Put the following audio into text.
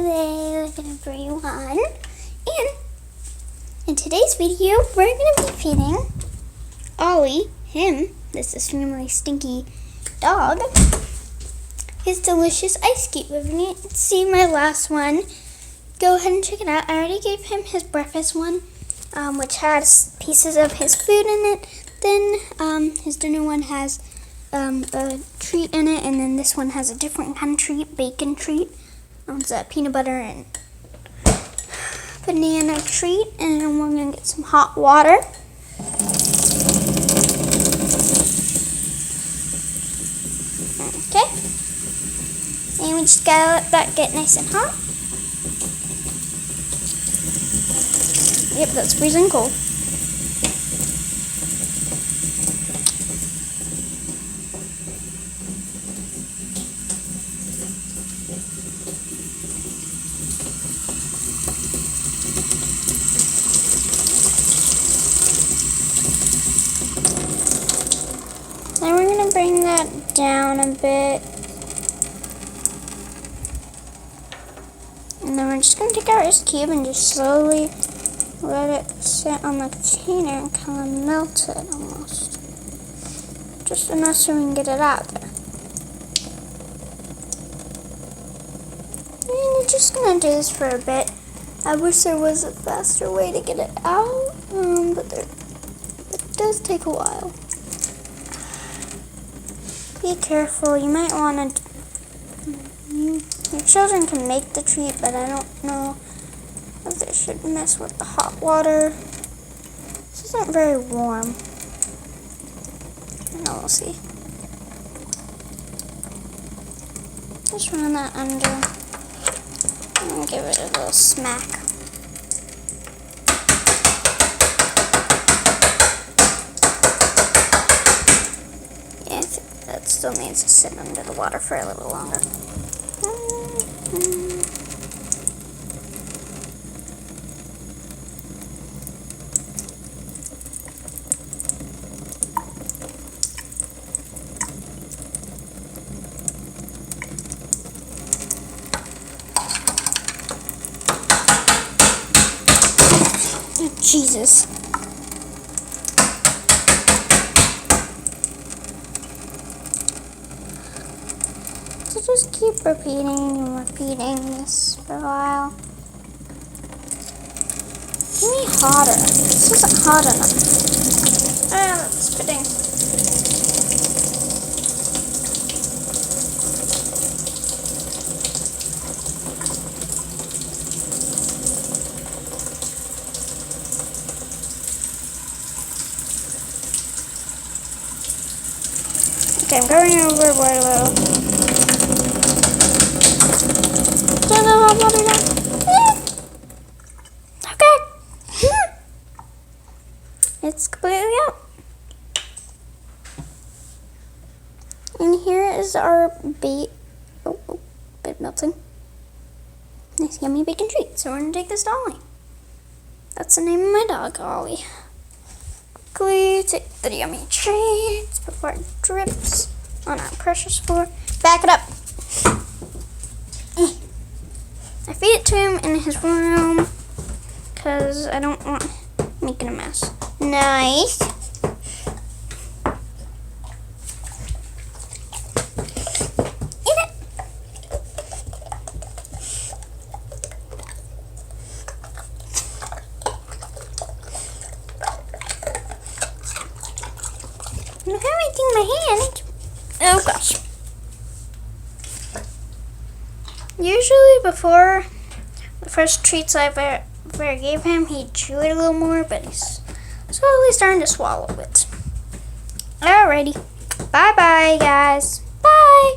Hello everyone, and in today's video we're going to be feeding Ollie, this extremely stinky dog, his delicious ice cube. If you didn't see my last one, go ahead and check it out. I already gave him his breakfast one, which has pieces of his food in it. Then his dinner one has a treat in it, and then this one has a different kind of treat, bacon treat. It's a peanut butter and banana treat, and then we're gonna get some hot water. Okay, and we just gotta let that get nice and hot. Yep, that's freezing cold. Then we're going to bring that down a bit. And then we're just going to take our ice cube and just slowly let it sit on the container and kind of melt it almost. Just enough so we can get it out there. And you're just going to do this for a bit. I wish there was a faster way to get it out, but it does take a while. Be careful, you might want to, your children can make the treat, but I don't know if they should mess with the hot water. This isn't very warm. No, we'll see. Just run that under and give it a little smack. That still needs to sit under the water for a little longer. Oh, Jesus. So just keep repeating and repeating this for a while. Give me hotter. This isn't hot enough. Ah, that's spitting. Okay, I'm going overboard a little. Turn the hot water down. Okay. It's completely out. And here is our bait. Bit melting. Nice yummy bacon treat. So we're gonna take this to Ollie. That's the name of my dog, Ollie. Quickly take the yummy treats before it drips on our precious floor. Back it up. I feed it to him in his room because I don't want making a mess. Nice. Eat it. I don't have anything in my hand. Oh gosh. Usually before the first treats I ever gave him, he'd chew it a little more, but he's slowly starting to swallow it. Alrighty. Bye-bye, guys. Bye.